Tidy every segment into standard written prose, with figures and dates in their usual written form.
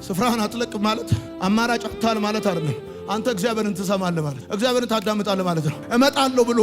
ስፍራህን አትለቅም ማለት አማራጭ አታል ማለት አይደለም። አንተ እግዚአብሔርን ትሰማለህ ማለት እግዚአብሔርን ታዳምጣለህ ማለት ነው። እመጣለሁ ብሎ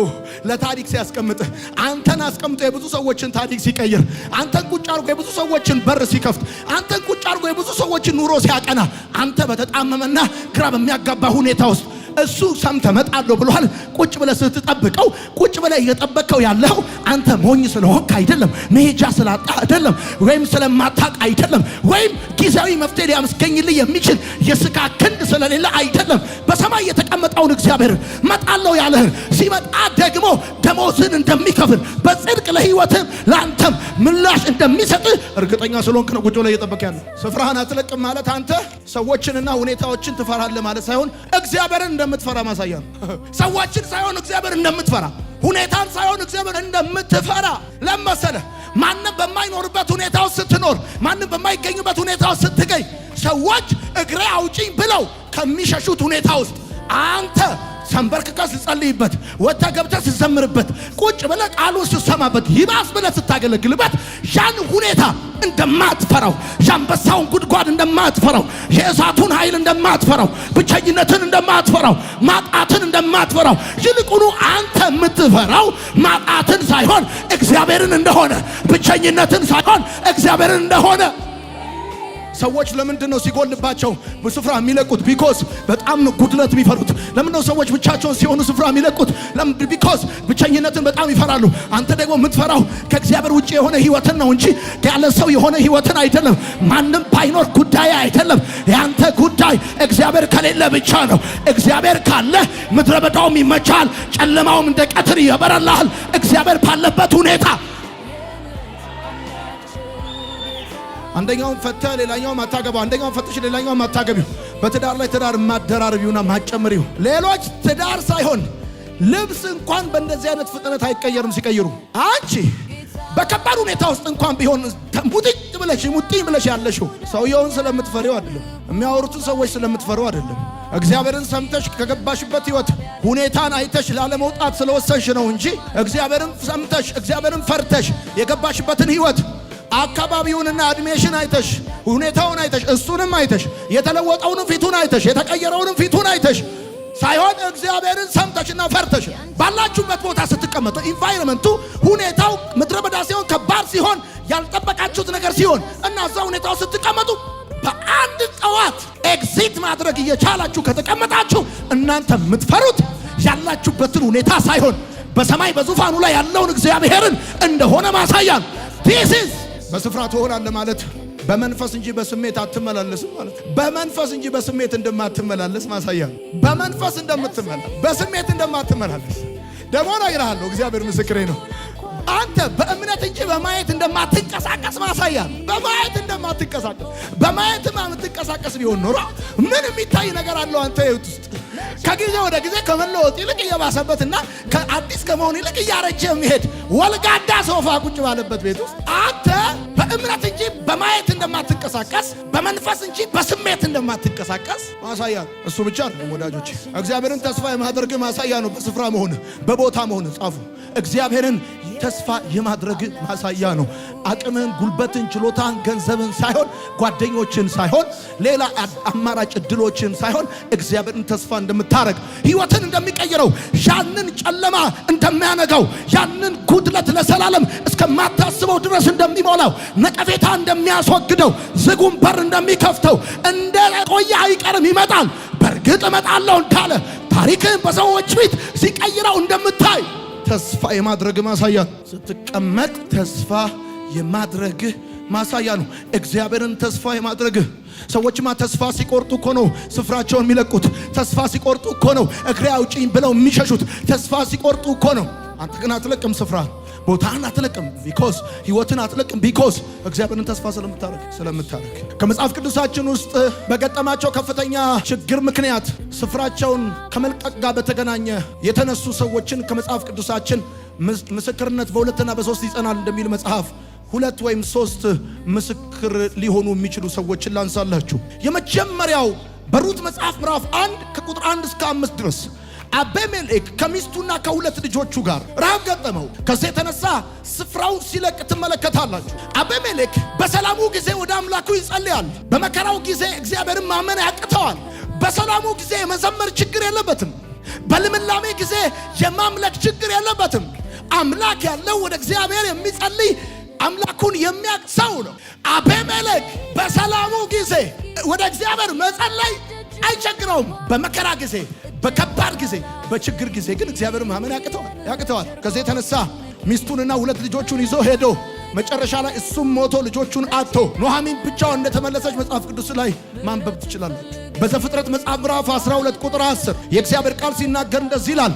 ለታሪክ ሲያስቀምጥ አንተን አስቀምጦ የብዙ ሰዎችን ታሪክ ሲቀይር አንተን ቁጭ አድርጎ የብዙ ሰዎችን በር ሲከፍት አንተን ቁጭ አድርጎ የብዙ ሰዎችን ኑሮ ሲያቀና አንተ በተጣመመና ግራ በሚያጋባ ሁኔታ ውስጥ እሱ ሰምተህ እመጣለሁ ብሏል። ቁጭ ብለህ ስትጠብቀው ቁጭ ብለህ እየጠበቅከው ያለው አንተ ሞኝ ስለሆንክ አይደለም፣ መሄጃ ስላጣ አይደለም፣ ወይም ስለማታውቅ አይደለም፣ ወይም ጊዜያዊ መፍትሄ ሊያስገኝልህ የሚችል የሥጋ ክንድ ስለሌለ አይደለም። በሰማይ የተቀመጠውን እግዚአብሔር እመጣለሁ ያለህን ሲመጣ ደግሞ ደሞዝን እንደሚከፍል በጽድቅ ለሕይወትም ለአንተም ምላሽ እንደሚሰጥህ እርግጠኛ ስለሆንክ ነው ቁጭ ብለህ እየጠበቅህ ያለው። ስፍራህን አትለቅም ማለት አንተ ሰዎችንና ሁኔታዎችን ትፈራለህ ማለት ሳይሆን እግዚአብሔርን እንደምትፈራ ማሳያ ነው። ሰዎችን ሳይሆን እግዚአብሔር እንደምትፈራ፣ ሁኔታን ሳይሆን እግዚአብሔር እንደምትፈራ ለመሰለ ማንም በማይኖርበት ሁኔታ ውስጥ ስትኖር፣ ማንም በማይገኝበት ሁኔታ ውስጥ ስትገኝ ሰዎች እግሬ አውጪኝ ብለው ከሚሸሹት ሁኔታ ውስጥ አንተ ሰንበርክከህ ስትጸልይበት፣ ወጥተህ ገብተህ ስትዘምርበት፣ ቁጭ ብለህ ቃሉን ስትሰማበት፣ ይባስ ብለህ ስታገለግልበት ያን ሁኔታ እንደማትፈራው፣ የአንበሳውን ጉድጓድ እንደማትፈራው፣ የእሳቱን ኃይል እንደማትፈራው፣ ብቸኝነትን እንደማትፈራው፣ ማጣትን እንደማትፈራው፣ ይልቁኑ አንተ የምትፈራው ማጣትን ሳይሆን እግዚአብሔርን እንደሆነ፣ ብቸኝነትን ሳይሆን እግዚአብሔርን እንደሆነ። ሰዎች ለምንድን ነው ሲጎልባቸው በስፍራ የሚለቁት? ቢኮዝ በጣም ነው ጉድለት የሚፈሩት። ለምን ነው ሰዎች ብቻቸውን ሲሆኑ ስፍራ የሚለቁት? ቢኮዝ ብቸኝነትን በጣም ይፈራሉ። አንተ ደግሞ የምትፈራው ከእግዚአብሔር ውጭ የሆነ ህይወትን ነው እንጂ ያለ ሰው የሆነ ህይወትን አይደለም። ማንም ባይኖር ጉዳይ አይደለም። ያንተ ጉዳይ እግዚአብሔር ከሌለ ብቻ ነው። እግዚአብሔር ካለ ምድረ በዳውም ይመቻል፣ ጨለማውም እንደ ቀትር ይበራልሃል። እግዚአብሔር ባለበት ሁኔታ አንደኛውን ፈተህ ሌላኛውን ማታገባው፣ አንደኛውን ፈተሽ ሌላኛውን ማታገቢው፣ በትዳር ላይ ትዳር ማደራረቢውና ማጨመሪው። ሌሎች ትዳር ሳይሆን ልብስ እንኳን በእንደዚህ አይነት ፍጥነት አይቀየርም። ሲቀይሩ አንቺ በከባድ ሁኔታ ውስጥ እንኳን ቢሆን ሙጥኝ ብለሽ ያለሽው ሰውየውን ስለምትፈሪው አይደለም፣ የሚያወሩትን ሰዎች ስለምትፈሪው አይደለም። እግዚአብሔርን ሰምተሽ ከገባሽበት ህይወት ሁኔታን አይተሽ ላለመውጣት ስለወሰንሽ ነው እንጂ እግዚአብሔርን ሰምተሽ እግዚአብሔርን ፈርተሽ የገባሽበትን ህይወት አካባቢውንና እድሜሽን አይተሽ ሁኔታውን አይተሽ እሱንም አይተሽ የተለወጠውንም ፊቱን አይተሽ የተቀየረውንም ፊቱን አይተሽ ሳይሆን እግዚአብሔርን ሰምተሽና ፈርተሽ ባላችሁበት ቦታ ስትቀመጡ ኢንቫይሮመንቱ ሁኔታው ምድረ በዳ ሲሆን ከባድ ሲሆን ያልጠበቃችሁት ነገር ሲሆን እና እዛ ሁኔታው ስትቀመጡ በአንድ ጠዋት ኤግዚት ማድረግ እየቻላችሁ ከተቀመጣችሁ እናንተ የምትፈሩት ያላችሁበትን ሁኔታ ሳይሆን በሰማይ በዙፋኑ ላይ ያለውን እግዚአብሔርን እንደሆነ ማሳያ ነው። ዲስ ኢዝ በስፍራ ትሆናለህ ማለት በመንፈስ እንጂ በስሜት አትመላለስም ማለት በመንፈስ እንጂ በስሜት እንደማትመላለስ ማሳያ ነው። በመንፈስ እንደምትመላለስ በስሜት እንደማትመላለስ ደግሞ ነግሬሃለሁ። እግዚአብሔር ምስክሬ ነው። አንተ በእምነት እንጂ በማየት እንደማትንቀሳቀስ ማሳያ ነው። በማየት እንደማትንቀሳቀስ በማየትማ የምትንቀሳቀስ ቢሆን ኖሮ ምን የሚታይ ነገር አለው? አንተ ህይወት ውስጥ ከጊዜ ወደ ጊዜ ከመለወጥ ይልቅ እየባሰበትና ከአዲስ ከመሆን ይልቅ እያረጀ የሚሄድ ወልጋዳ ሶፋ ቁጭ ባለበት ቤት ውስጥ አንተ በእምነት እንጂ በማየት እንደማትንቀሳቀስ በመንፈስ እንጂ በስሜት እንደማትንቀሳቀስ ማሳያ ነው። እሱ ብቻ ነው ወዳጆቼ፣ እግዚአብሔርን ተስፋ የማድረግ ማሳያ ነው። በስፍራ መሆን በቦታ መሆን ጻፉ። እግዚአብሔርን ተስፋ የማድረግ ማሳያ ነው። አቅምን፣ ጉልበትን፣ ችሎታን፣ ገንዘብን ሳይሆን ጓደኞችን ሳይሆን ሌላ አማራጭ እድሎችን ሳይሆን እግዚአብሔርን ተስፋ እንደምታረግ ህይወትን እንደሚቀይረው ያንን ጨለማ እንደሚያነጋው ያንን ጉድለት ለሰላለም እስከማታስበው ድረስ እንደሚሞላው ነቀፌታ እንደሚያስወግደው ዝጉም በር እንደሚከፍተው እንደ ቆየ አይቀርም ይመጣል። በእርግጥ እመጣለሁ እንዳለ ታሪክን በሰዎች ፊት ሲቀይረው እንደምታይ ተስፋ የማድረግ ማሳያ ስትቀመጥ ተስፋ የማድረግ ማሳያ ነው። እግዚአብሔርን ተስፋ የማድረግ ሰዎችማ ተስፋ ሲቆርጡ እኮ ነው ስፍራቸውን የሚለቁት። ተስፋ ሲቆርጡ እኮ ነው እግሬ አውጪኝ ብለው የሚሸሹት። ተስፋ ሲቆርጡ እኮ ነው። አንተ ግን አትለቅም ስፍራ ቦታን አትለቅም። ቢኮዝ ህይወትን አትለቅም። ቢኮዝ እግዚአብሔርን ተስፋ ስለምታረግ ከመጽሐፍ ቅዱሳችን ውስጥ በገጠማቸው ከፍተኛ ችግር ምክንያት ስፍራቸውን ከመልቀቅ ጋር በተገናኘ የተነሱ ሰዎችን ከመጽሐፍ ቅዱሳችን ምስክርነት በሁለትና በሶስት ይጸናል እንደሚል መጽሐፍ 2 ወይም 3 ምስክር ሊሆኑ የሚችሉ ሰዎችን ላንሳላችሁ። የመጀመሪያው በሩት መጽሐፍ ምዕራፍ 1 ከቁጥር 1 እስከ 5 ድረስ አቤሜሌክ ከሚስቱና ከሁለት ልጆቹ ጋር ረሃብ ገጠመው። ከዚህ የተነሳ ስፍራው ሲለቅ ትመለከታላችሁ። አቤሜሌክ በሰላሙ ጊዜ ወደ አምላኩ ይጸልያል። በመከራው ጊዜ እግዚአብሔርን ማመን ያቅተዋል። በሰላሙ ጊዜ የመዘመር ችግር የለበትም። በልምላሜ ጊዜ የማምለክ ችግር የለበትም። አምላክ ያለው ወደ እግዚአብሔር የሚጸልይ አምላኩን የሚያውቅ ሰው ነው። አቤሜሌክ በሰላሙ ጊዜ ወደ እግዚአብሔር መጸለይ አይቸግረውም። በመከራ ጊዜ፣ በከባድ ጊዜ፣ በችግር ጊዜ ግን እግዚአብሔር ማመን ያቅተዋል። ከዚህ የተነሳ ሚስቱንና ሁለት ልጆቹን ይዞ ሄዶ መጨረሻ ላይ እሱም ሞቶ ልጆቹን አጥቶ ኑኃሚን ብቻዋን እንደተመለሰች መጽሐፍ ቅዱስ ላይ ማንበብ ትችላላችሁ። በዘፍጥረት መጽሐፍ ምዕራፍ 12 ቁጥር 10 የእግዚአብሔር ቃል ሲናገር እንደዚህ ይላል፣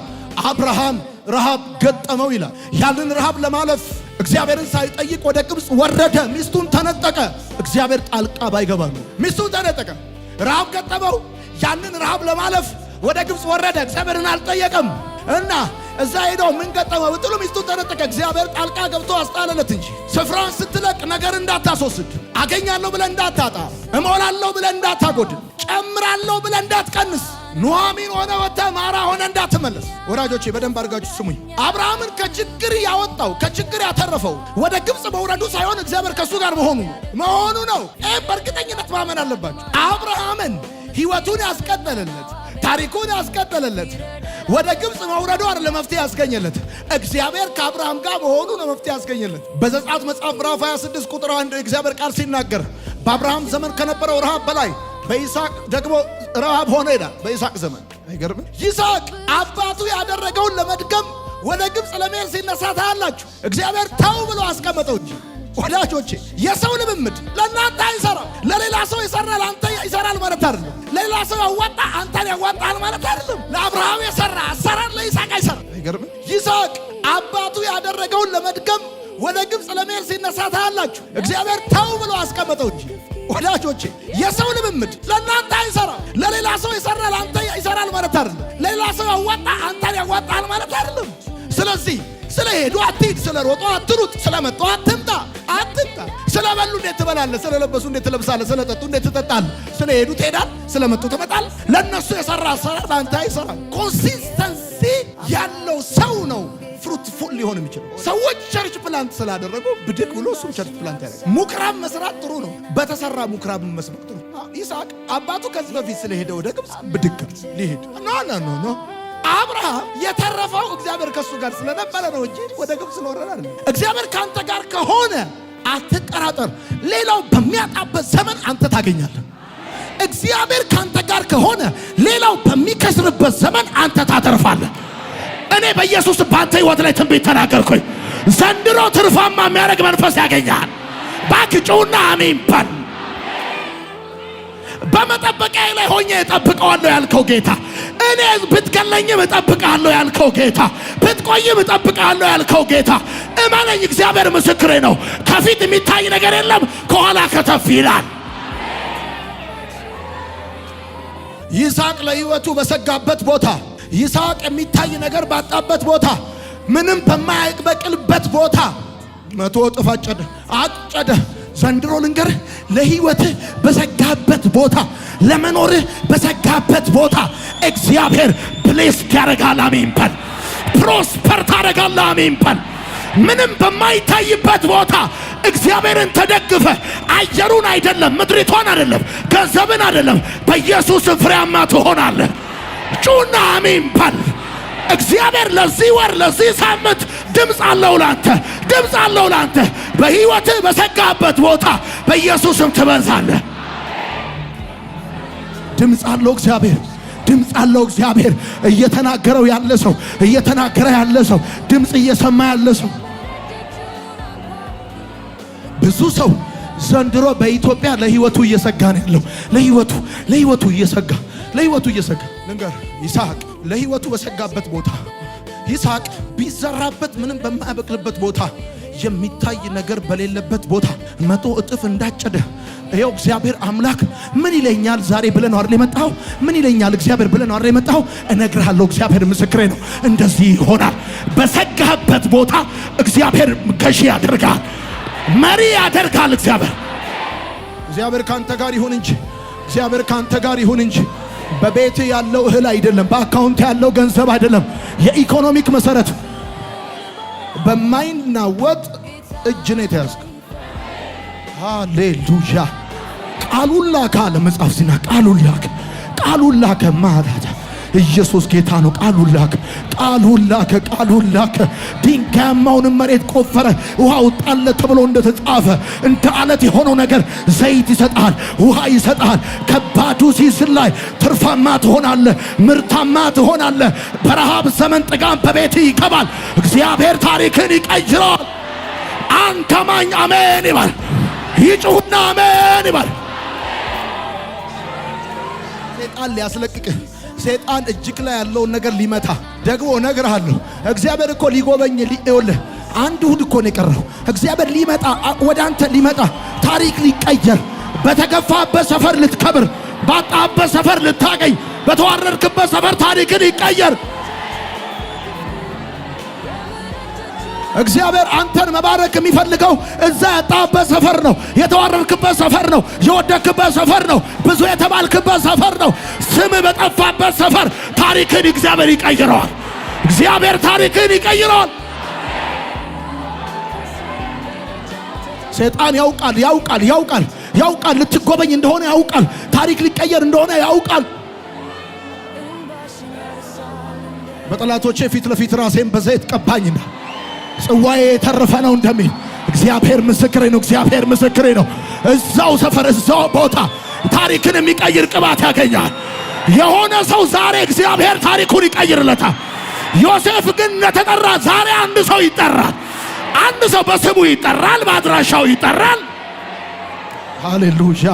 አብርሃም ረሃብ ገጠመው ይላል። ያንን ረሃብ ለማለፍ እግዚአብሔርን ሳይጠይቅ ወደ ግብፅ ወረደ። ሚስቱን ተነጠቀ። እግዚአብሔር ጣልቃ ባይገባ ነው። ሚስቱን ተነጠቀ፣ ረሃብ ገጠመው። ያንን ረሃብ ለማለፍ ወደ ግብፅ ወረደ። እግዚአብሔርን አልጠየቀም እና እዛ ሄዶ ምን ገጠመው ብትሉ ሚስቱን ተነጠቀ። እግዚአብሔር ጣልቃ ገብቶ አስጣለለት እንጂ ስፍራውን ስትለቅ ነገር እንዳታስወስድ፣ አገኛለሁ ብለህ እንዳታጣ፣ እሞላለሁ ብለህ እንዳታጎድል፣ ጨምራለሁ ብለህ እንዳትቀንስ፣ ኑኃሚን ሆነ ወጥተህ ማራ ሆነ እንዳትመለስ። ወዳጆቼ በደንብ አድርጋችሁ ስሙኝ። አብርሃምን ከችግር ያወጣው ከችግር ያተረፈው ወደ ግብፅ መውረዱ ሳይሆን እግዚአብሔር ከሱ ጋር መሆኑ ነው። በእርግጠኝነት ማመን አለባችሁ። አብርሃምን ሕይወቱን ያስቀጠለለት፣ ታሪኩን ያስቀጠለለት ወደ ግብፅ መውረዱ አይደለም መፍትሄ ያስገኘለት፣ እግዚአብሔር ከአብርሃም ጋር መሆኑ ነው መፍትሄ ያስገኘለት። በዘጸአት መጽሐፍ ምዕራፍ 26 ቁጥር 1 እግዚአብሔር ቃል ሲናገር በአብርሃም ዘመን ከነበረው ረሃብ በላይ በይስሐቅ ደግሞ ረሃብ ሆነ ይላል። በይስሐቅ ዘመን አይገርም? ይስሐቅ አባቱ ያደረገውን ለመድገም ወደ ግብፅ ለመሄድ ሲነሳ ታያላችሁ። እግዚአብሔር ተው ብሎ አስቀመጠው እንጂ። ወዳጆቼ የሰው ልምምድ ለእናንተ አይሰራም። ለሌላ ሰው ይሰራ ለአንተ ይሰራል ማለት አይደለም። ለሌላ ሰው ያዋጣ አንተን ያዋጣል ማለት አይደለም። ለአብርሃም የሰራ አሰራር ለይስሐቅ አይሰራም። አይገርም? ይስሐቅ አባቱ ያደረገውን ለመድገም ወደ ግብፅ ለመሄድ ሲነሳ ታያላችሁ። እግዚአብሔር ተው ብሎ አስቀመጠው እንጂ። ወዳጆቼ የሰው ልምምድ ለእናንተ አይሰራም። ለሌላ ሰው ይሰራ ለአንተ ይሰራል ማለት አይደለም። ለሌላ ሰው ያዋጣ አንተን ያዋጣል ማለት አይደለም። ስለዚህ ስለሄዱ አትሂድ፣ ስለሮጡ አትሩጥ፣ ስለመጡ አትምጣ። ስለበሉ እንዴት ትበላለህ? ስለለበሱ እንዴት ትለብሳለህ? ስለጠጡ እንዴት ትጠጣለህ? ስለሄዱ ትሄዳለህ፣ ስለመጡ ትመጣለህ። ለነሱ የሰራ አሰራር ለአንተ አይሰራም። ኮንሲስተንሲ ያለው ሰው ነው ፍሩትፉል ሊሆን የሚችለው። ሰዎች ቸርች ፕላንት ስላደረጉ ብድግ ብሎ እሱም ቸርች ፕላንት ያደረገ። ሙክራብ መስራት ጥሩ ነው፣ በተሰራ ሙክራብ መስራት ጥሩ። ይስሐቅ አባቱ ከዚህ በፊት ስለሄደ ወደ ግብፅ ብድግ ሊሄድ ኖ አብርሃም የተረፈው እግዚአብሔር ከሱ ጋር ስለነበረ ነው እንጂ ወደ ግብፅ ስለወረደ አይደለም። እግዚአብሔር ካንተ ጋር ከሆነ አትጠራጠር፣ ሌላው በሚያጣበት ዘመን አንተ ታገኛለህ። እግዚአብሔር ካንተ ጋር ከሆነ ሌላው በሚከስርበት ዘመን አንተ ታተርፋለህ። እኔ በኢየሱስ ባንተ ሕይወት ላይ ትንቢት ተናገርኩኝ። ዘንድሮ ትርፋማ የሚያደርግ መንፈስ ያገኛል። ባክጩና አሜን በል። በመጠበቂያ ላይ ሆኜ እጠብቀዋለሁ ያልከው ጌታ፣ እኔ ብትገለኝም እጠብቃለሁ ያልከው ጌታ፣ ብትቆይም እጠብቃለሁ ያልከው ጌታ፣ እመነኝ፣ እግዚአብሔር ምስክሬ ነው። ከፊት የሚታይ ነገር የለም፣ ከኋላ ከተፍ ይላል። ይስሐቅ ለሕይወቱ በሰጋበት ቦታ፣ ይስሐቅ የሚታይ ነገር ባጣበት ቦታ፣ ምንም በማይበቅልበት ቦታ 100 እጥፍ አጨደ። ዘንድሮ ልንገርህ፣ ለሕይወትህ በሰጋበት ቦታ፣ ለመኖርህ በሰጋበት ቦታ እግዚአብሔር ብሌስ ያደርጋል። አሜን በል። ፕሮስፐር ታደርጋለህ። አሜን በል። ምንም በማይታይበት ቦታ እግዚአብሔርን ተደግፈ አየሩን አይደለም፣ ምድሪቷን አይደለም፣ ገንዘብን አይደለም፣ በኢየሱስ ፍሬያማ ትሆናለህ። ጩና አሜን በል። እግዚአብሔር ለዚህ ወር ለዚህ ሳምንት ድምፅ አለው ላንተ፣ ድምፅ አለው ላንተ። በሕይወትህ በሰጋበት ቦታ በኢየሱስም ትበዛለህ። ድምፅ አለው እግዚአብሔር፣ ድምፅ አለው እግዚአብሔር። እየተናገረው ያለ ሰው፣ እየተናገረ ያለ ሰው፣ ድምፅ እየሰማ ያለ ሰው። ብዙ ሰው ዘንድሮ በኢትዮጵያ ለሕይወቱ እየሰጋ ነው ያለው። ለሕይወቱ እየሰጋ ልንገር፣ ይስሐቅ ለሕይወቱ በሰጋበት ቦታ፣ ይስሐቅ ቢዘራበት ምንም በማያበቅልበት ቦታ፣ የሚታይ ነገር በሌለበት ቦታ 100 እጥፍ እንዳጨደ ይኸው እግዚአብሔር አምላክ ምን ይለኛል ዛሬ ብለህ ነው አይደል የመጣው? ምን ይለኛል እግዚአብሔር ብለህ ነው አይደል የመጣው? እነግርሃለሁ፣ እግዚአብሔር ምስክሬ ነው። እንደዚህ ይሆናል። በሰጋበት ቦታ እግዚአብሔር ገዢ ያደርጋል፣ መሪ ያደርጋል። እግዚአብሔር ካንተ ጋር ይሁን እንጂ፣ እግዚአብሔር ካንተ ጋር ይሁን እንጂ፣ በቤት ያለው እህል አይደለም፣ በአካውንት ያለው ገንዘብ አይደለም። የኢኮኖሚክ መሰረት በማይናወጥ እጅ ነው የተያዝከው። ሃሌሉያ። ቃሉን ላከ አለ መጽሐፍ ሲናገር፣ ቃሉን ላከ ማለት ኢየሱስ ጌታ ነው። ቃሉን ላከ። ድንጋያማውን መሬት ቆፈረ፣ ውሃ ወጣለት ተብሎ እንደተጻፈ እንደ አለት የሆነው ነገር ዘይት ይሰጣል፣ ውሃ ይሰጣል። ከባዱ ሲዝን ላይ ትርፋማ ትሆናለህ፣ ምርታማ ትሆናለህ። በረሃብ ዘመን ጥጋብ በቤት ይገባል። እግዚአብሔር ታሪክን ይቀይራል። አንተማኝ አሜን ይባል። ይጩህና አሜን ይባል። ሰይጣን ሊያስለቅቅህ፣ ሰይጣን እጅግ ላይ ያለውን ነገር ሊመታ ደግሞ እነግርሃለሁ። እግዚአብሔር እኮ ሊጎበኝ ይኸውልህ፣ አንድ እሑድ እኮ ነው የቀረው። እግዚአብሔር ሊመጣ ወደ አንተ ሊመጣ፣ ታሪክ ሊቀየር፣ በተገፋበት ሰፈር ልትከብር፣ ባጣበት ሰፈር ልታገኝ፣ በተዋረድክበት ሰፈር ታሪክን ይቀየር። እግዚአብሔር አንተን መባረክ የሚፈልገው እዛ ያጣበት ሰፈር ነው፣ የተዋረድክበት ሰፈር ነው፣ የወደክበት ሰፈር ነው፣ ብዙ የተባልክበት ሰፈር ነው። ስም በጠፋበት ሰፈር ታሪክን እግዚአብሔር ይቀይረዋል። እግዚአብሔር ታሪክን ይቀይረዋል። ሰይጣን ያውቃል ልትጎበኝ እንደሆነ ያውቃል። ታሪክ ሊቀየር እንደሆነ ያውቃል። በጠላቶቼ ፊት ለፊት ራሴን በዘይት ቀባኝና ጽዋዬ የተረፈ ነው እንደሚል እግዚአብሔር ምስክሬ ነው። እዛው ሰፈር እዛው ቦታ ታሪክን የሚቀይር ቅባት ያገኛል። የሆነ ሰው ዛሬ እግዚአብሔር ታሪኩን ይቀይርለታል። ዮሴፍ ግን እንደተጠራ ዛሬ አንድ ሰው ይጠራል። አንድ ሰው በስሙ ይጠራል፣ በአድራሻው ይጠራል። ሃሌሉያ።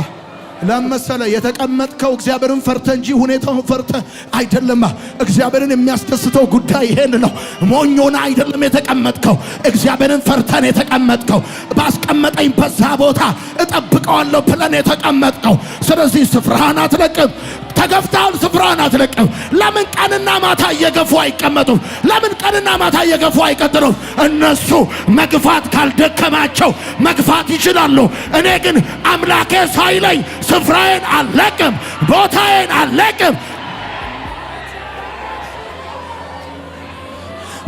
ለመሰለ የተቀመጥከው እግዚአብሔርን ፈርተ እንጂ ሁኔታውን ፈርተ አይደለም። እግዚአብሔርን የሚያስደስተው ጉዳይ ይሄን ነው። ሞኞና አይደለም የተቀመጥከው፣ እግዚአብሔርን ፈርተን የተቀመጥከው። ባስቀመጠኝ በዛ ቦታ እጠብቀዋለሁ ብለን የተቀመጥከው። ስለዚህ ስፍራህን አትለቅም። ተገፍተሃል፣ ስፍራህን አትለቅም። ለምን ቀንና ማታ እየገፉ አይቀመጡም? ለምን ቀንና ማታ እየገፉ አይቀጥሉም? እነሱ መግፋት ካልደከማቸው መግፋት ይችላሉ። እኔ ግን አምላኬ ሳይለኝ ስፍራዬን አልለቅም፣ ቦታዬን አልለቅም።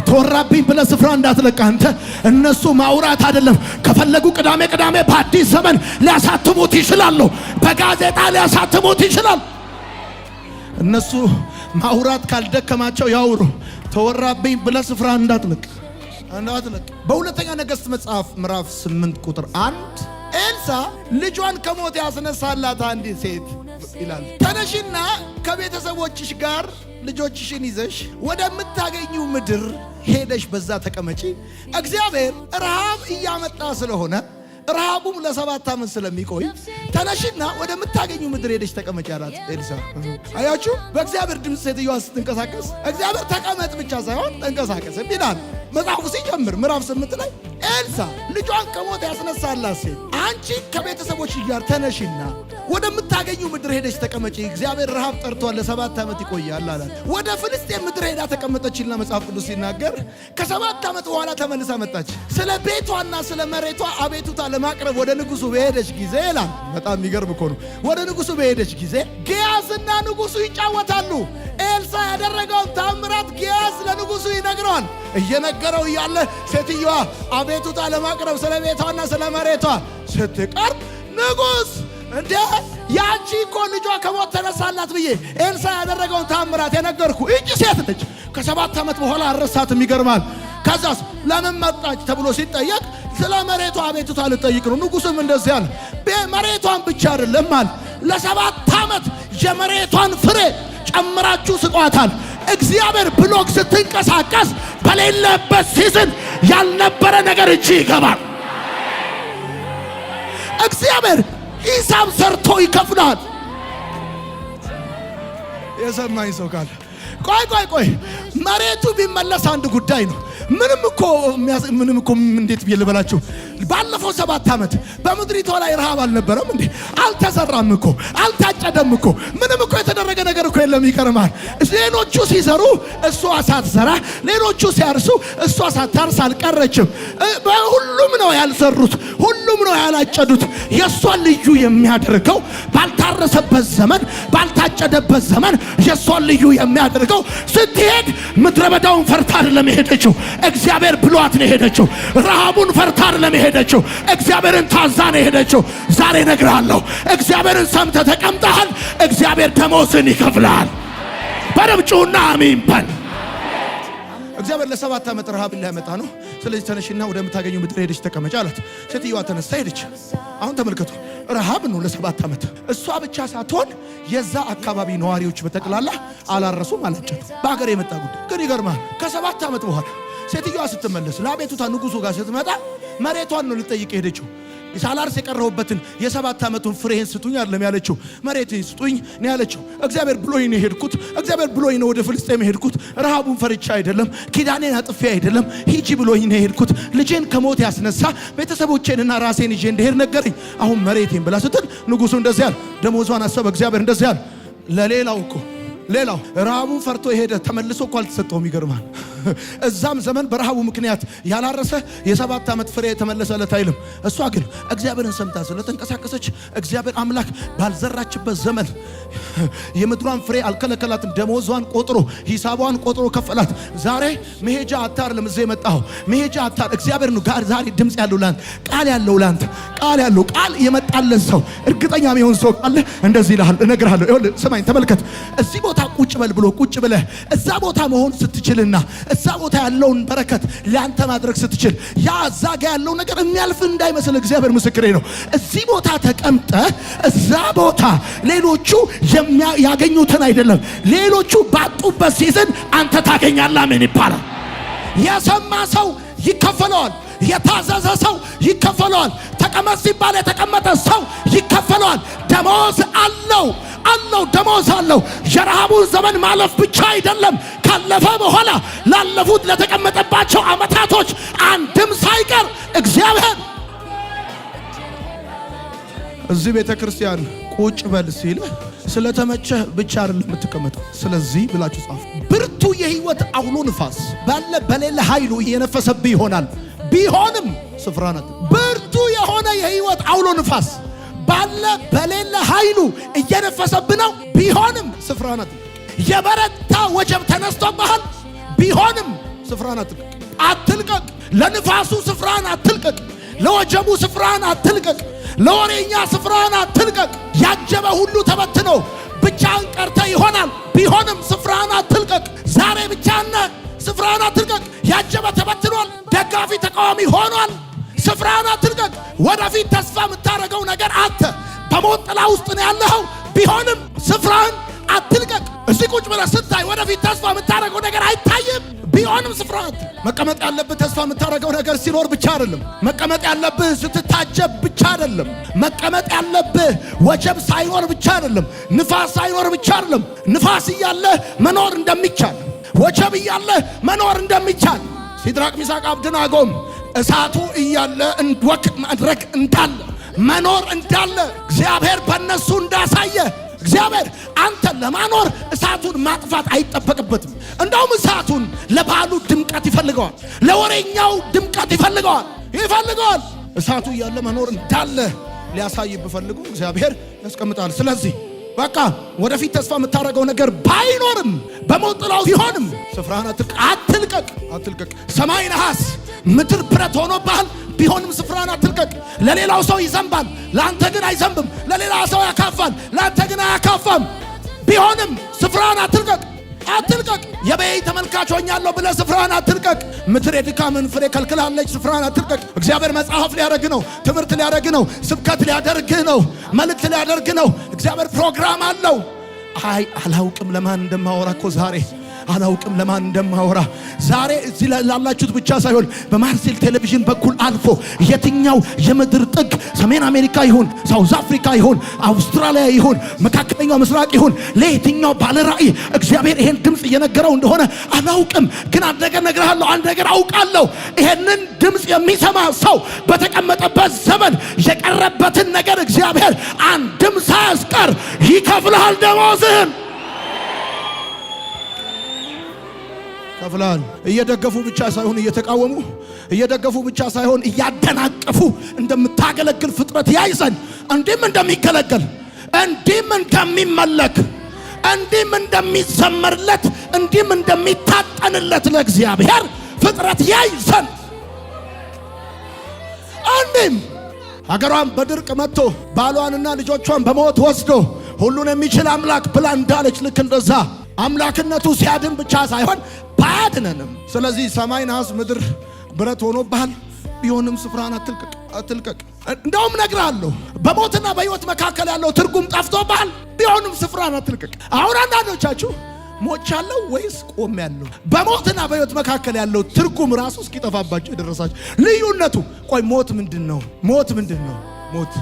ተወራብኝ ብለህ ስፍራ እንዳትለቅ አንተ። እነሱ ማውራት አይደለም ከፈለጉ ቅዳሜ በአዲስ ዘመን ሊያሳትሙት ይችላሉ፣ በጋዜጣ ሊያሳትሙት ይችላል። እነሱ ማውራት ካልደከማቸው ያውሩ። ተወራብኝ ብለህ ስፍራ እንዳትለቅ። በሁለተኛ ነገሥት መጽሐፍ ምዕራፍ 8 ቁጥር 1 ኤልሳ ልጇን ከሞት ያስነሳላት አንዲት ሴት ይላል፣ ተነሽና ከቤተሰቦችሽ ጋር ልጆችሽን ይዘሽ ወደምታገኙ ምድር ሄደሽ በዛ ተቀመጪ። እግዚአብሔር ረሃብ እያመጣ ስለሆነ ረሃቡም ለ7 ዓመት ስለሚቆይ ተነሽና ወደምታገኙ ምድር ሄደሽ ተቀመጪ አላት ኤልሳ። አያችሁ፣ በእግዚአብሔር ድምፅ ሴትዮዋ ስትንቀሳቀስ እግዚአብሔር ተቀመጥ ብቻ ሳይሆን ተንቀሳቀስ ይላል መጽሐፉ ሲጀምር ምዕራፍ 8 ላይ ኤልሳ ልጇን ከሞት ያስነሳላት ሴት አንቺ ከቤተሰቦች ጋር ተነሽና ወደምታገኙ ምድር ሄደሽ ተቀመጪ፣ እግዚአብሔር ረሃብ ጠርቷል፣ ለ7 ዓመት ይቆያል አላት። ወደ ፍልስጤም ምድር ሄዳ ተቀመጠችና መጽሐፍ ቅዱስ ሲናገር ከ7 ዓመት በኋላ ተመልሳ መጣች። ስለ ቤቷና ስለ መሬቷ አቤቱታ ለማቅረብ ወደ ንጉሱ በሄደች ጊዜ ይላል። በጣም የሚገርም እኮ ነው። ወደ ንጉሱ በሄደች ጊዜ ጊያዝና ንጉሱ ይጫወታሉ። ኤልሳ ያደረገውን ታምራት ጊያዝ ለንጉሱ ይነግረዋል። እየነገረው እያለ ሴትዮዋ አቤቱታ ለማቅረብ ስለ ቤቷና ስለ መሬቷ ስትቀርብ ንጉስ እንዴ ያቺ እኮ ልጇ ከሞት ተነሳላት ብዬ ኤልሳ ያደረገውን ታምራት የነገርኩ እጅ ሴት ነች። ከ7 ዓመት በኋላ አረሳትም። ይገርማል። ከዛስ ለምን መጣች ተብሎ ሲጠየቅ ስለ መሬቷ አቤቱታ ልጠይቅ ነው። ንጉስም እንደዚህ አለ፣ መሬቷን ብቻ አይደለም አለ ለ7 ዓመት የመሬቷን ፍሬ ጨምራችሁ ስጧታል። እግዚአብሔር ብሎክ ስትንቀሳቀስ በሌለበት ሲዝን ያልነበረ ነገር እጅ ይገባል። እግዚአብሔር ሂሳብ ሰርቶ ይከፍላል። የሰማኝ ሰው ካለ ቆይ መሬቱ ቢመለስ አንድ ጉዳይ ነው። ምንም እኮ እንዴት ብዬ ልበላችሁ፣ ባለፈው 7 ዓመት በምድሪቷ ላይ ረሃብ አልነበረም እንዴ? አልተሰራም እኮ፣ አልታጨደም እኮ፣ ምንም እኮ ያላደረገ ነገር እኮ የለም። ይገርማል። ሌሎቹ ሲዘሩ እሷ ሳትዘራ፣ ሌሎቹ ሲያርሱ እሷ ሳታርስ አልቀረችም። ሁሉም ነው ያልዘሩት፣ ሁሉም ነው ያላጨዱት። የእሷን ልዩ የሚያደርገው ባልታረሰበት ዘመን፣ ባልታጨደበት ዘመን የእሷን ልዩ የሚያደርገው ስትሄድ ምድረ በዳውን ፈርታ አይደለም የሄደችው፣ እግዚአብሔር ብሏት ነው የሄደችው። ረሃቡን ፈርታ አይደለም የሄደችው፣ እግዚአብሔርን ታዛ ነው የሄደችው። ዛሬ እነግርሃለሁ፣ እግዚአብሔርን ሰምተህ ተቀምጠሃል፣ እግዚአብሔር ደሞዝን ይከፍልሃል። በደምጩና አሜን በል። እግዚአብሔር ለ7 ዓመት ረሃብ ሊያመጣ ነው። ስለዚህ ተነሽና ወደምታገኙ ምድር ሄደች ተቀመጭ አላት። ሴትዮዋ ተነስታ ሄደች። አሁን ተመልከቱ፣ ረሃብ ነው ለ7 ዓመት። እሷ ብቻ ሳትሆን የዛ አካባቢ ነዋሪዎች በተቀላላ አላረሱም፣ አላጨዱ። በአገር የመጣ ጉዳይ ግን ይገርማል። ከ7 ዓመት በኋላ ሴትዮዋ ስትመለስ ለአቤቱታ ንጉሱ ጋር ስትመጣ መሬቷን ነው ልጠይቅ ሄደችው። ሳላርስ የቀረሁበትን የ7 ዓመቱን ፍሬህን ስጡኝ አይደለም ያለችው፣ መሬቴን ስጡኝ ነው ያለችው። እግዚአብሔር ብሎኝ ነው የሄድኩት፣ እግዚአብሔር ብሎኝ ነው ወደ ፍልስጤም የሄድኩት። ረሃቡን ፈርቻ አይደለም፣ ኪዳኔን አጥፌ አይደለም፣ ሂጂ ብሎኝ ነው የሄድኩት። ልጄን ከሞት ያስነሳ ቤተሰቦቼንና ራሴን ይዤ እንደሄድ ነገረኝ። አሁን መሬቴን ብላ ስትል ንጉሱ እንደዚህ ያለ ደሞዟን አሰበ። እግዚአብሔር እንደዚህ ያለ ለሌላው እኮ ሌላው ረሃቡን ፈርቶ የሄደ ተመልሶ እኮ አልተሰጠውም። ይገርማል። እዛም ዘመን በረሃቡ ምክንያት ያላረሰ የ7 ዓመት ፍሬ የተመለሰለት አይልም። እሷ ግን እግዚአብሔርን ሰምታ ስለተንቀሳቀሰች እግዚአብሔር አምላክ ባልዘራችበት ዘመን የምድሯን ፍሬ አልከለከላትም። ደሞዟን ቆጥሮ ሂሳቧን ቆጥሮ ከፈላት። ዛሬ መሄጃ አታር ለምዜ የመጣው መሄጃ አታር እግዚአብሔር ነው። ጋር ዛሬ ድምጽ ያለው ላንተ፣ ቃል ያለው ላንተ፣ ቃል ያለው ቃል የመጣለን ሰው እርግጠኛ የሚሆን ሰው አለ። እንደዚህ ይልሃል፣ እነግርሃለሁ። ይኸውልህ ስማኝ፣ ተመልከት። እዚህ ቦታ ቁጭ በል ብሎ ቁጭ ብለህ እዛ ቦታ መሆን ስትችልና እዛ ቦታ ያለውን በረከት ለአንተ ማድረግ ስትችል ያ እዛ ጋር ያለው ነገር የሚያልፍ እንዳይመስል እግዚአብሔር ምስክሬ ነው። እዚህ ቦታ ተቀምጠ እዛ ቦታ ሌሎቹ ያገኙትን አይደለም፣ ሌሎቹ ባጡበት ሲዝን አንተ ታገኛለህ። አሜን ይባላል። የሰማ ሰው ይከፈለዋል። የታዘዘ ሰው ይከፈለዋል። ተቀመጥ ሲባል የተቀመጠ ሰው ይከፈለዋል። ደሞዝ አለው ደሞዝ አለው። የረሃቡን ዘመን ማለፍ ብቻ አይደለም፣ ካለፈ በኋላ ላለፉት ለተቀመጠባቸው ዓመታቶች አንድም ሳይቀር እግዚአብሔር እዚህ ቤተ ክርስቲያን ቁጭ በል ሲል ስለተመቸህ ብቻ አይደለም የምትቀመጠው። ስለዚህ ብላችሁ ጻፉ። ብርቱ የህይወት አውሎ ንፋስ ባለ በሌለ ኃይሉ እየነፈሰብህ ይሆናል። ቢሆንም ስፍራ ናት። ብርቱ የሆነ የህይወት አውሎ ንፋስ ባለ በሌለ ኃይሉ እየነፈሰብህ ነው። ቢሆንም ስፍራ ናት። የበረታ ወጀብ ተነስቶብሃል። ቢሆንም ስፍራ ናት። አትልቀቅ። ለንፋሱ ስፍራን አትልቀቅ። ለወጀቡ ስፍራን አትልቀቅ። ለወሬኛ ስፍራን አትልቀቅ። ያጀበ ሁሉ ተበትኖ ብቻህን ቀርተ ይሆናል። ቢሆንም ስፍራን አትልቀቅ። ዛሬ ብቻህን ስፍራን አትልቀቅ። ያጀበ ተበትኗል። ደጋፊ ተቃዋሚ ሆኗል። ስፍራን አትልቀቅ። ወደፊት ተስፋ የምታደርገው ነገር አንተ በሞት ጥላ ውስጥ ነው ያለኸው። ቢሆንም ስፍራን አትልቀቅ። እዚህ ቁጭ ብለህ ስታይ ወደፊት ተስፋ የምታደርገው ነገር አይታይም። ቢሆንም ስፍራን መቀመጥ ያለብህ ተስፋ የምታደርገው ነገር ሲኖር ብቻ አይደለም። መቀመጥ ያለብህ ስትታጀብ ብቻ አይደለም። መቀመጥ ያለብህ ወጀብ ሳይኖር ብቻ አይደለም። ንፋስ ሳይኖር ብቻ አይደለም። ንፋስ እያለ መኖር እንደሚቻል፣ ወጀብ እያለ መኖር እንደሚቻል ሲድራቅ ሚሳቅ አብደናጎም እሳቱ እያለ እንድወክ ማድረግ እንዳለ መኖር እንዳለ እግዚአብሔር በእነሱ እንዳሳየ እግዚአብሔር አንተን ለማኖር እሳቱን ማጥፋት አይጠበቅበትም። እንደውም እሳቱን ለባሉ ድምቀት ይፈልገዋል፣ ለወሬኛው ድምቀት ይፈልገዋል። እሳቱ እያለ መኖር እንዳለ ሊያሳይብ ፈልጎ እግዚአብሔር ያስቀምጣል። ስለዚህ በቃ ወደፊት ተስፋ የምታደርገው ነገር ባይኖርም በሞት ጥላው ቢሆንም ስፍራህን አትልቀቅ። ሰማይ ነሐስ ምድር ብረት ሆኖብሃል። ቢሆንም ስፍራህን አትልቀቅ። ለሌላው ሰው ይዘንባል፣ ለአንተ ግን አይዘንብም። ለሌላ ሰው ያካፋል፣ ለአንተ ግን አያካፋም። ቢሆንም ስፍራህን አትልቀቅ። የበይ ተመልካች ሆኛለሁ ብለህ ስፍራህን አትልቀቅ። ምድር የድካምን ፍሬ ከልክላለች። ስፍራህን አትልቀቅ። እግዚአብሔር መጽሐፍ ሊያደርግ ነው፣ ትምህርት ሊያደርግ ነው፣ ስብከት ሊያደርግ ነው፣ መልእክት ሊያደርግ ነው። እግዚአብሔር ፕሮግራም አለው። አላውቅም ለማን እንደማወራ እኮ ዛሬ አላውቅም ለማን እንደማወራ ዛሬ እዚህ ላላችሁት ብቻ ሳይሆን በማርሴል ቴሌቪዥን በኩል አልፎ የትኛው የምድር ጥግ ሰሜን አሜሪካ ይሁን፣ ሳውዝ አፍሪካ ይሁን፣ አውስትራሊያ ይሁን፣ መካከለኛው ምስራቅ ይሁን፣ ለየትኛው ባለ ራእይ እግዚአብሔር ይሄን ድምጽ እየነገረው እንደሆነ አላውቅም። ግን አንድ ነገር እነግርሃለሁ፣ አንድ ነገር አውቃለሁ። ይሄንን ድምጽ የሚሰማ ሰው በተቀመጠበት ዘመን የቀረበትን ነገር እግዚአብሔር አንድም ሳያስቀር ይከፍልሃል ደሞዝህን። ከፍላል። እየደገፉ ብቻ ሳይሆን እየተቃወሙ፣ እየደገፉ ብቻ ሳይሆን እያደናቀፉ እንደምታገለግል ፍጥረት ያይዘን እንዲህም እንደሚገለገል እንዲህም እንደሚመለክ እንዲህም እንደሚዘመርለት እንዲህም እንደሚታጠንለት ለእግዚአብሔር ፍጥረት ያይዘን እንዲህም ሀገሯን በድርቅ መጥቶ ባሏንና ልጆቿን በሞት ወስዶ ሁሉን የሚችል አምላክ ብላ እንዳለች ልክ እንደዛ አምላክነቱ ሲያድን ብቻ ሳይሆን ባያድነንም። ስለዚህ ሰማይ ነሐስ ምድር ብረት ሆኖብሃል፣ ቢሆንም ስፍራን አትልቀቅ። እንደውም እነግርሃለሁ በሞትና በሕይወት መካከል ያለው ትርጉም ጠፍቶብሃል፣ ቢሆንም ስፍራን አትልቀቅ። አሁን አንዳንዶቻችሁ ሞቻለሁ ወይስ ቆሜያለሁ? በሞትና በሕይወት መካከል ያለው ትርጉም ራሱ እስኪጠፋባችሁ የደረሳችሁ ልዩነቱ። ቆይ ሞት ምንድነው? ሞት ምንድነው? ሞት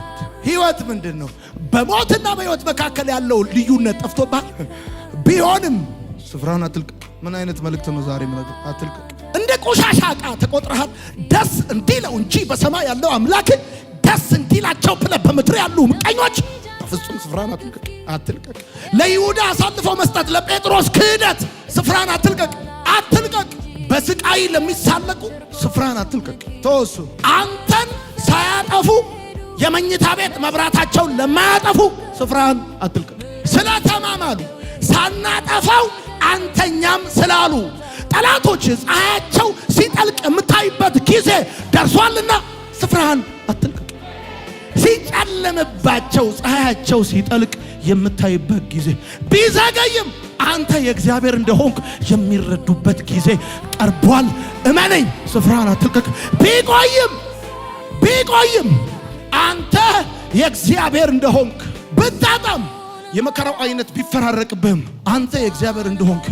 ሕይወት ምንድነው? በሞትና በሕይወት መካከል ያለው ልዩነት ጠፍቶብሃል፣ ቢሆንም ስፍራን አትልቀቅ። ምን አይነት መልእክት ነው ዛሬ ማለት? አትልቀቅ። እንደ ቆሻሻ ዕቃ ተቆጥረሃል። ደስ እንዲለው እንጂ በሰማይ ያለው አምላክ ደስ እንዲላቸው ብለህ በምድር ያሉ ምቀኞች ፍጹም ስፍራን አትልቀቅ። ለይሁዳ አሳልፈው መስጠት፣ ለጴጥሮስ ክህደት ስፍራን አትልቀቅ። በስቃይ ለሚሳለቁ ስፍራን አትልቀቅ። ተወሱ አንተን ሳያጠፉ የመኝታ ቤት መብራታቸውን ለማያጠፉ ስፍራን አትልቀቅ። ስለተማማሉ ሳናጠፋው አንተኛም ስላሉ ጠላቶች ፀሐያቸው ሲጠልቅ የምታይበት ጊዜ ደርሷልና ስፍራን አትልቀቅ። ሲጨለምባቸው ፀሐያቸው ሲጠልቅ የምታይበት ጊዜ ቢዘገይም አንተ የእግዚአብሔር እንደሆንክ የሚረዱበት ጊዜ ቀርቧል። እመነኝ፣ ስፍራን አትልቀቅ። ቢቆይም አንተ የእግዚአብሔር እንደሆንክ ብታጣም የመከራው አይነት ቢፈራረቅብህም አንተ የእግዚአብሔር እንደሆንክ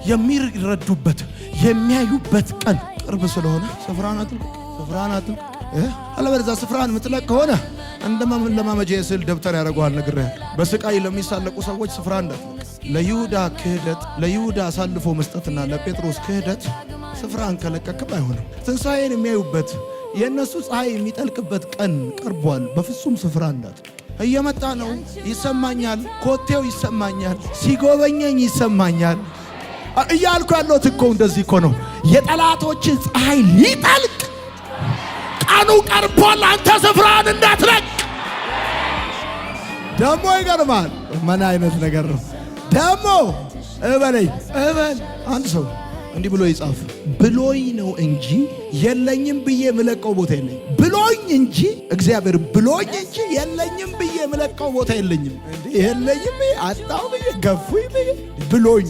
የሚረዱበት የሚያዩበት ቀን ቅርብ ስለሆነ ስፍራን አትልቀቅ። አለበለዚያ ስፍራን ምትለቅ ከሆነ እንደማመለማመጃ የስዕል ደብተር ያደርገዋል። ነግሬሃለሁ። በስቃይ ለሚሳለቁ ሰዎች ስፍራ እንዳትለቅ። ለይሁዳ ክህደት፣ ለይሁዳ አሳልፎ መስጠትና ለጴጥሮስ ክህደት ስፍራን ከለቀቅም አይሆንም። ትንሣኤን የሚያዩበት የእነሱ ፀሐይ የሚጠልቅበት ቀን ቀርቧል። በፍጹም ስፍራ እንዳትለቅ። እየመጣ ነው፣ ይሰማኛል፣ ኮቴው ይሰማኛል፣ ሲጎበኘኝ ይሰማኛል እያልኩ ያለሁት እኮ እንደዚህ እኮ ነው። የጠላቶች ፀሐይ ሊጠልቅ ቀኑ ቀርቧል። አንተ ስፍራን እንዳትለቅ። ደሞ ይገርማል። ምን አይነት ነገር ነው ደሞ? እበል አንድ ሰው እንዲህ ብሎ ይጻፍ። ብሎኝ ነው እንጂ የለኝም ብዬ ምለቀው ቦታ የለኝም። ብሎኝ እንጂ እግዚአብሔር ብሎኝ እንጂ የለኝም ብዬ ምለቀው ቦታ የለኝም። እንዴ የለኝም ብዬ አጣው ብዬ ገፉኝ ብዬ ብሎኝ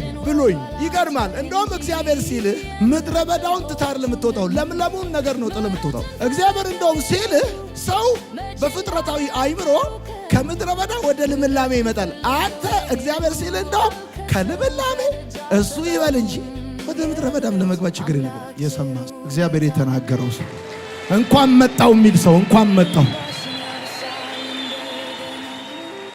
ይገርማል። እንደውም እግዚአብሔር ሲልህ ምድረ በዳውን ትታር ለምትወጣው ለምለሙን ነገር ነው ጥለ የምትወጣው። እግዚአብሔር እንደውም ሲልህ ሰው በፍጥረታዊ አይምሮ ከምድረ በዳ ወደ ልምላሜ ይመጣል። አንተ እግዚአብሔር ሲልህ እንደውም ከልምላሜ እሱ ይበል እንጂ ወደ ምድረ በዳም ለመግባት ችግር የለም። የሰማ እግዚአብሔር የተናገረው ሰው እንኳን መጣው የሚል ሰው እንኳን መጣው